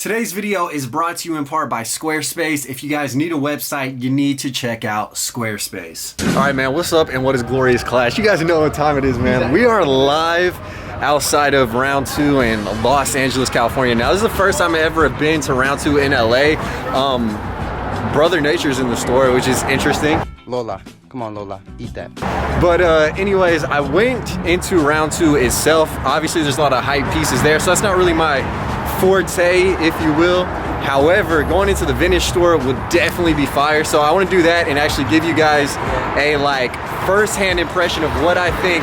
Today's video is brought to you in part by Squarespace. If you guys need a website, you need to check out Squarespace. All right, man, what's up and what is glorious class? You guys know what time it is, man. We are live outside of round 2 in Los Angeles, California. Now, this is the first time I ever have been to round 2 in LA. Brother Nature's in the store, which is interesting. Lola, come on Lola, eat that. But anyways, I went into round 2 itself. Obviously, there's a lot of hype pieces there, so that's not really my forte, if you will. However, going into the vintage store would definitely be fire. So I want to do that and actually give you guys a first-hand impression of what I think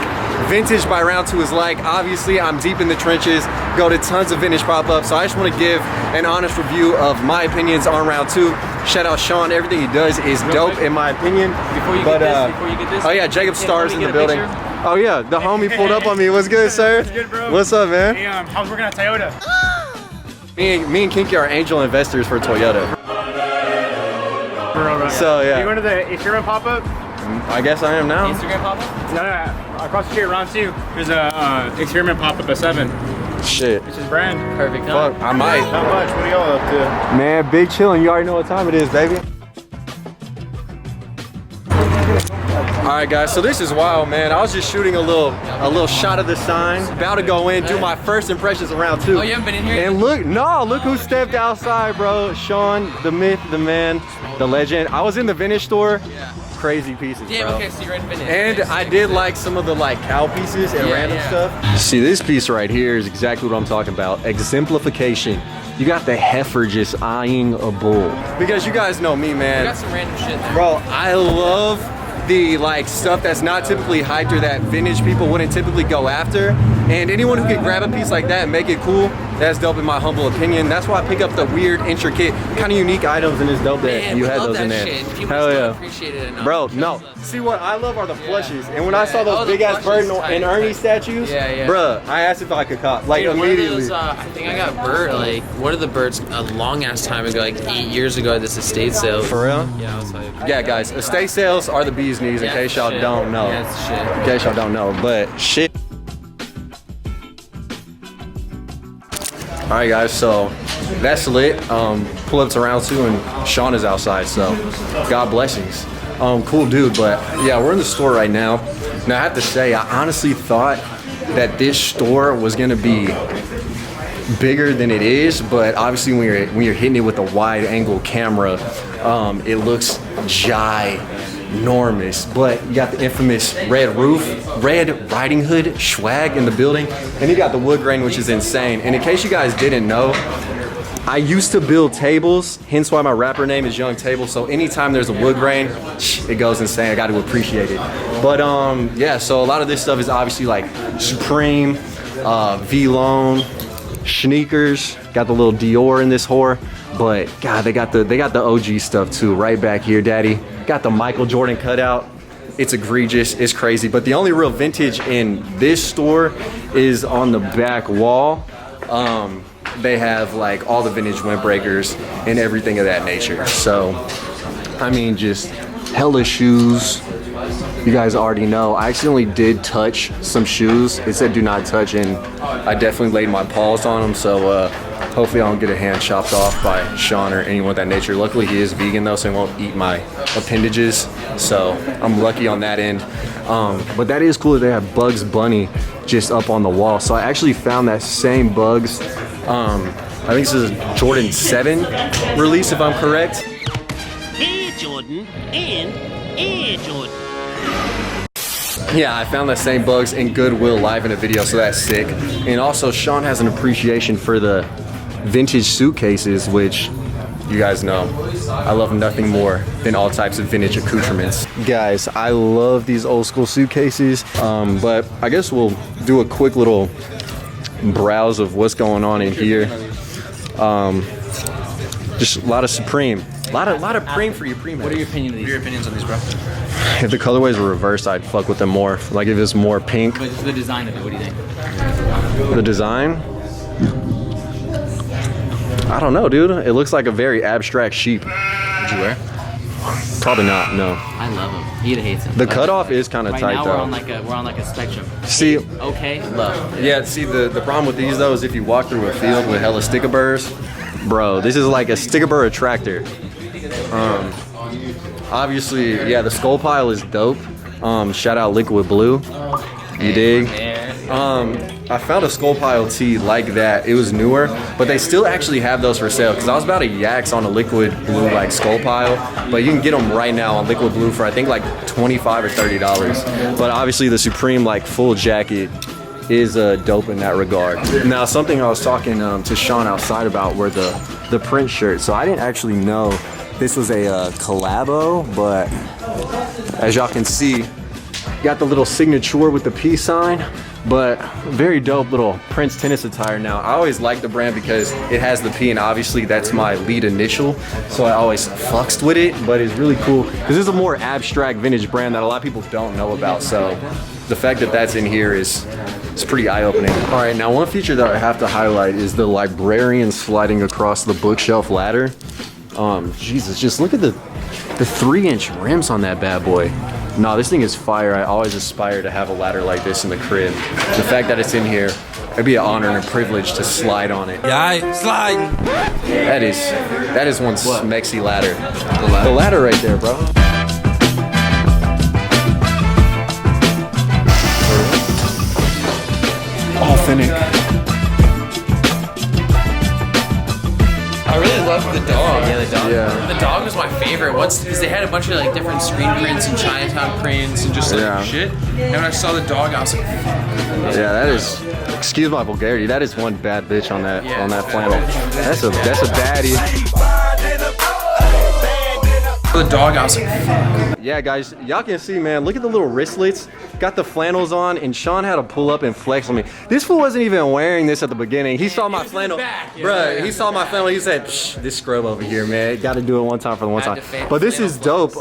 vintage by round 2 is like. Obviously, I'm deep in the trenches, go to tons of vintage pop-ups, so I just want to give an honest review of my opinions on round 2. Shout out Sean, everything he does is dope in my opinion. Before you get this, oh yeah, Jacob Stars in the building. Oh yeah, the homie pulled up on me. What's good, sir? What's good, bro? What's up, man? Hey, how's working at Toyota? Me and Kinky are angel investors for Toyota. Bro, So yeah. You going to the Instagram pop-up? I guess I am now. Instagram pop-up? No, across the street, round 2. There's a experiment pop-up at 7. Shit. It's his brand. Perfect. Fuck, I might. Not much. What are y'all up to? Man, big chillin'. You already know what time it is, baby. Alright guys, so this is wild, man. I was just shooting a little shot of the sign. About to go in, do my first impressions of round 2. Oh, you haven't been in here? And look who stepped outside, bro. Sean, the myth, the man, the legend. I was in the vintage store. Yeah. Crazy pieces, Damn, bro. okay, so you're in vintage. And I did like some of the cow pieces and random stuff. See, this piece right here is exactly what I'm talking about. Exemplification. You got the heifer just eyeing a bull. Because you guys know me, man. You got some random shit there. Bro, I love the stuff that's not typically hyped or that vintage people wouldn't typically go after. And anyone who can grab a piece like that and make it cool, that's dope in my humble opinion. That's why I pick up the weird, intricate, kind of unique items, and it's dope that you had those in there. Shit. Hell yeah. Appreciate it enough. Bro, no. See, what I love are the plushies. And when I saw those big ass Bird and Ernie statues, bruh, I asked if I could cop, immediately. Those, I think I got Bird, one of the Birds a long ass time ago, 8 years ago at this estate sale. For real? Yeah, I was like. Yeah, guys, estate sales are the bee's knees, in case y'all don't know. Yeah, that's shit. In case y'all don't know, but shit. All right, guys, so that's lit. Pull up to round 2 and Sean is outside, so God blessings. Cool dude, but yeah, we're in the store right now. Now I have to say, I honestly thought that this store was gonna be bigger than it is, but obviously when you're hitting it with a wide angle camera, it looks ginormous. But you got the infamous red roof, red riding hood swag in the building, and you got the wood grain, which is insane. And in case you guys didn't know, I used to build tables, hence why my rapper name is Young Table. So anytime there's a wood grain, it goes insane. I got to appreciate it. But yeah, so a lot of this stuff is obviously Supreme, V-Lone, sneakers. Got the little Dior in this whore. But God, they got the OG stuff too, right back here, daddy. Got the Michael Jordan cutout. It's egregious, it's crazy. But the only real vintage in this store is on the back wall. They have all the vintage windbreakers and everything of that nature. So, I mean, just hella shoes. You guys already know. I accidentally did touch some shoes. It said do not touch, and I definitely laid my paws on them. So hopefully I don't get a hand chopped off by Sean or anyone of that nature. Luckily he is vegan though, so he won't eat my appendages. So I'm lucky on that end. But that is cool that they have Bugs Bunny just up on the wall. So I actually found that same Bugs. I think this is a Jordan 7 release, if I'm correct. Air Jordan and Air Jordan. Yeah, I found that same Bugs in Goodwill live in a video, so that's sick. And also, Sean has an appreciation for the vintage suitcases, which you guys know I love nothing more than all types of vintage accoutrements. Guys, I love these old school suitcases, but I guess we'll do a quick little browse of what's going on in here. Just a lot of Supreme. A lot of Preem for your Preem. What are your opinions on these? What are your opinions on these, bro? If the colorways were reversed, I'd fuck with them more. If it's more pink. But the design of it, what do you think? The design? I don't know, dude. It looks like a very abstract sheep. Would you wear? Probably not, no. I love him. He hates him. The cutoff is kind of right tight now though. We're on a spectrum. See, okay, love. yeah. See, the problem with these though is if you walk through a field with hella sticker burrs, Bro, this is like a sticker attractor. Obviously, yeah, the skull pile is dope. Shout out Liquid Blue. You dig? I found a skull pile tee like that. It was newer, but they still actually have those for sale. Cause I was about to yaks on a Liquid Blue like skull pile, but you can get them right now on Liquid Blue for I think like $25 or $30. But obviously the Supreme like full jacket is dope in that regard. Now something I was talking to Sean outside about were the print shirts. So I didn't actually know this was a collabo, but as y'all can see, got the little signature with the peace sign, but very dope little Prince tennis attire. Now, I always like the brand because it has the P, and obviously that's my lead initial, so I always fucks with it, but it's really cool. This is a more abstract vintage brand that a lot of people don't know about, so the fact that that's in here is pretty eye-opening. All right, now one feature that I have to highlight is the librarian sliding across the bookshelf ladder. Jesus, just look at the 3-inch rims on that bad boy. No, this thing is fire. I always aspire to have a ladder like this in the crib. The fact that it's in here, it'd be an honor and a privilege to slide on it. Yeah, sliding. That is one smexy ladder. The ladder right there, bro. Authentic. I really love the dog. Yeah, the dog. Yeah. The dog was my favorite once because they had a bunch of like different screen prints and Chinatown prints and just like shit. And when I saw the dog, I was like, yeah, that is. Excuse my vulgarity. That is one bad bitch on that flannel. That's a baddie. the dog, I was like, yeah, guys, y'all can see, man. Look at the little wristlets. Got the flannels on, and Sean had to pull up and flex on me. This fool wasn't even wearing this at the beginning. He saw my flannel, bruh. He saw my flannel. He said, "Psh, this scrub over here, man. Got to do it one time for the one time." But this is dope.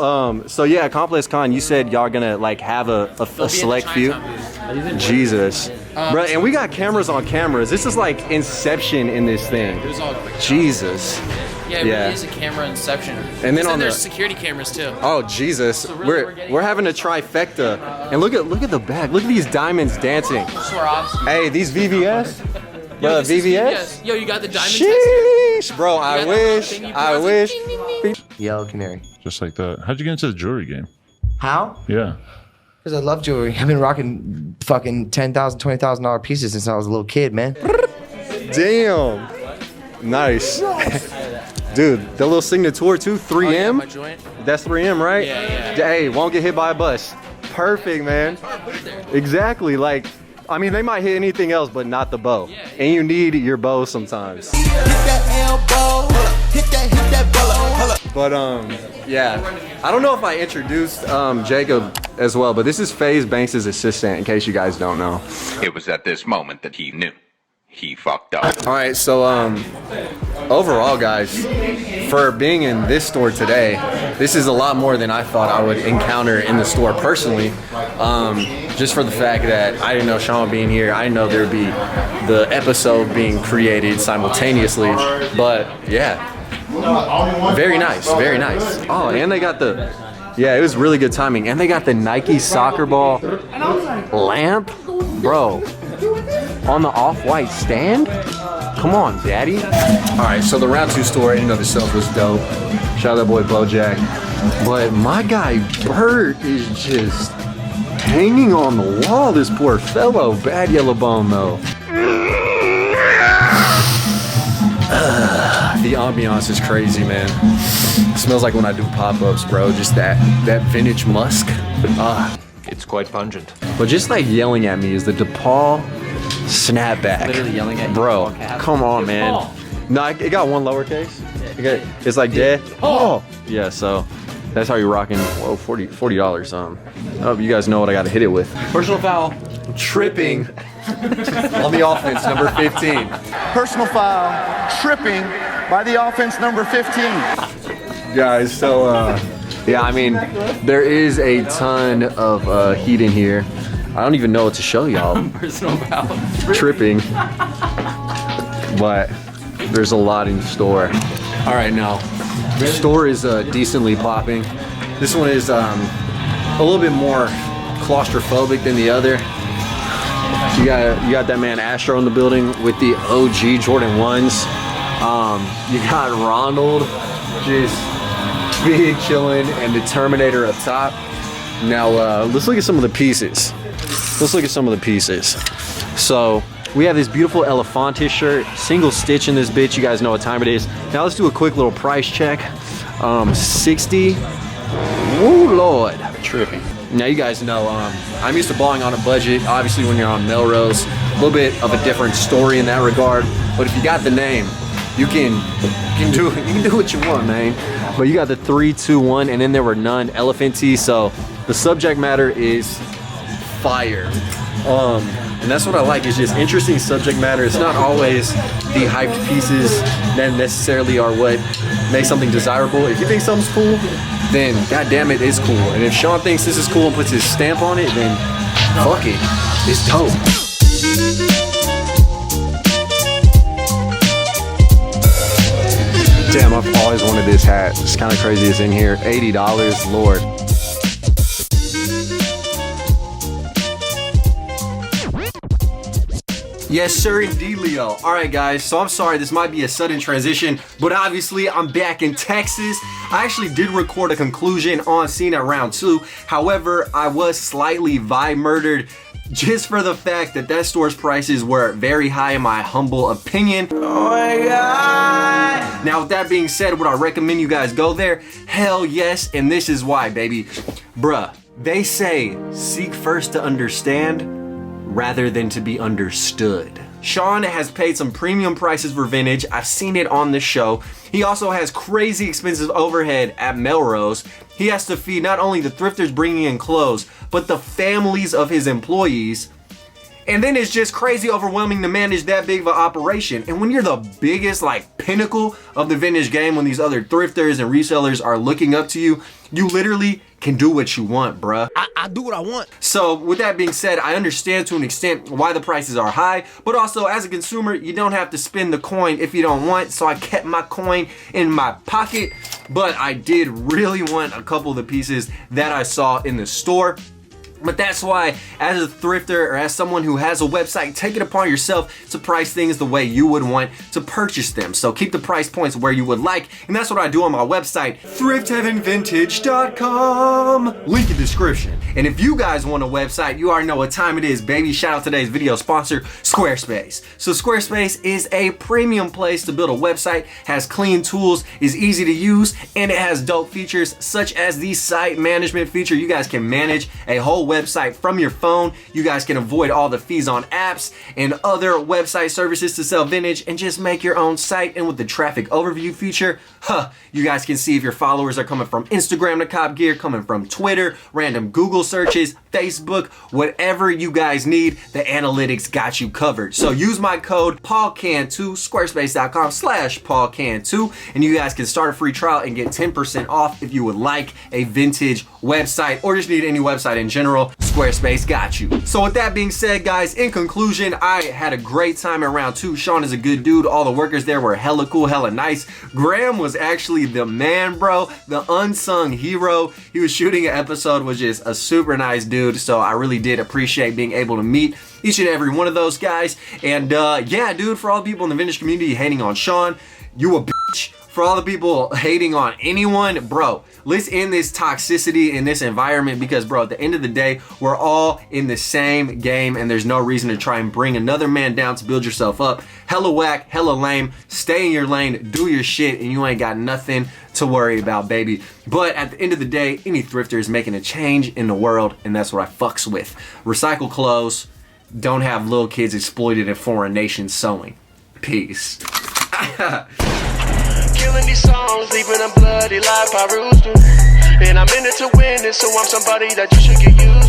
So yeah, Complex Con. You said y'all gonna like have a select few. Jesus, bro. And we got cameras on cameras. This is like Inception in this thing. It was all quick. Jesus. Yeah, it really is a camera inception. And then there's security cameras too. Oh Jesus, so really we're having a trifecta. And look at the back. Look at these diamonds dancing. Hey, these VVS. Bro, VVS. Yo, you got the diamond. Sheesh, bro. I wish. Yellow canary. Just like that. How'd you get into the jewelry game? How? Yeah. Because I love jewelry. I've been rocking fucking $10,000, $20,000 pieces since I was a little kid, man. Damn. Nice. Dude, the little signature too, 3M. Oh, yeah, my joint. That's 3M, right? Yeah. Hey, won't get hit by a bus. Perfect, man. Exactly. Like, I mean, they might hit anything else, but not the bow. Yeah. And you need your bow sometimes. Hit that elbow. Hit that bow. But yeah. I don't know if I introduced Jacob as well, but this is FaZe Banks' assistant, in case you guys don't know. It was at this moment that he knew. He fucked up. All right, so overall, guys, for being in this store today, this is a lot more than I thought I would encounter in the store personally. Just for the fact that I didn't know Sean would be in here. I didn't know there would be the episode being created simultaneously. But yeah, very nice, very nice. Oh, and they got yeah, it was really good timing. And they got the Nike soccer ball lamp, bro. On the off-white stand? Come on, daddy. All right, so the round 2 store in and of itself was dope. Shout out that boy Bojack. But my guy Bert is just hanging on the wall, this poor fellow. Bad yellow bone though. The ambiance is crazy, man. It smells like when I do pop-ups, bro. Just that vintage musk. It's quite pungent. But just like yelling at me is the DePaul snapback. Literally yelling at you. Bro, come on, man. No, it got one lowercase. It's like dead. Oh, yeah. So that's how you're rocking. Whoa, $40. Oh, you guys know what I got to hit it with. Personal foul. Tripping on the offense, number 15. Personal foul, tripping by the offense, number 15. Guys, so yeah, I mean, there is a ton of heat in here. I don't even know what to show y'all. Personal foul. Tripping. But there's a lot in store. All right, now, the store is decently popping. This one is a little bit more claustrophobic than the other. You got that man Astro in the building with the OG Jordan 1s. You got Ronald just big chilling and the Terminator up top. Now let's look at some of the pieces. So we have this beautiful Elefante shirt, single stitch in this bitch. You guys know what time it is. Now let's do a quick little price check. 60. Woo Lord, tripping. Now you guys know I'm used to balling on a budget. Obviously when you're on Melrose, a little bit of a different story in that regard. But if you got the name, you can do what you want, man. But you got the 3, 2, 1, and then there were none elephant tea. So the subject matter is fire. And that's what I like, is just interesting subject matter. It's not always the hyped pieces that necessarily are what make something desirable. If you think something's cool, then goddamn it, it's cool. And if Sean thinks this is cool and puts his stamp on it, then fuck it, it's dope. Damn, I've always wanted this hat. It's kind of crazy it's in here. $80, Lord. Yes, sir, indeed, Leo. All right, guys, so I'm sorry, this might be a sudden transition, but obviously I'm back in Texas. I actually did record a conclusion on scene at round 2. However, I was slightly vibe murdered just for the fact that that store's prices were very high in my humble opinion. Oh my God. Now, with that being said, would I recommend you guys go there? Hell yes, and this is why, baby. Bruh, they say seek first to understand rather than to be understood. Sean has paid some premium prices for vintage. I've seen it on the show. He also has crazy expensive overhead at Melrose. He has to feed not only the thrifters bringing in clothes, but the families of his employees. And then it's just crazy overwhelming to manage that big of an operation. And when you're the biggest, like, pinnacle of the vintage game, when these other thrifters and resellers are looking up to you, you literally can do what you want, bruh. I do what I want. So with that being said, I understand to an extent why the prices are high, but also as a consumer, you don't have to spend the coin if you don't want. So I kept my coin in my pocket, but I did really want a couple of the pieces that I saw in the store. But that's why, as a thrifter or as someone who has a website, take it upon yourself to price things the way you would want to purchase them. So keep the price points where you would like, and that's what I do on my website, thriftheavenvintage.com. Link in description. And if you guys want a website, you already know what time it is, baby. Shout out today's video sponsor, Squarespace. So Squarespace is a premium place to build a website, has clean tools, is easy to use, and it has dope features such as the site management feature. You guys can manage a whole website from your phone. You guys can avoid all the fees on apps and other website services to sell vintage and just make your own site. And with the traffic overview feature, you guys can see if your followers are coming from Instagram to cop gear, coming from Twitter, random Google searches, Facebook, whatever you guys need, the analytics got you covered. So use my code PaulCantu, squarespace.com/PaulCantu, and you guys can start a free trial and get 10% off if you would like a vintage website or just need any website in general. Squarespace got you. So with that being said, guys, in conclusion, I had a great time in round 2. Sean is a good dude. All the workers there were hella cool, hella nice. Graham was actually the man, bro, the unsung hero. He was shooting an episode, was just a super nice dude. So I really did appreciate being able to meet each and every one of those guys. And yeah, dude, for all the people in the vintage community hating on Sean, you a bitch. For all the people hating on anyone, bro, let's end this toxicity in this environment because, bro, at the end of the day, we're all in the same game and there's no reason to try and bring another man down to build yourself up. Hella whack, hella lame, stay in your lane, do your shit, and you ain't got nothing to worry about, baby. But at the end of the day, any thrifter is making a change in the world, and that's what I fucks with. Recycle clothes, don't have little kids exploited in foreign nations sewing. Peace. Killing these songs, leaving a bloody life I roost to. And I'm in it to win it, so I'm somebody that you should get used to.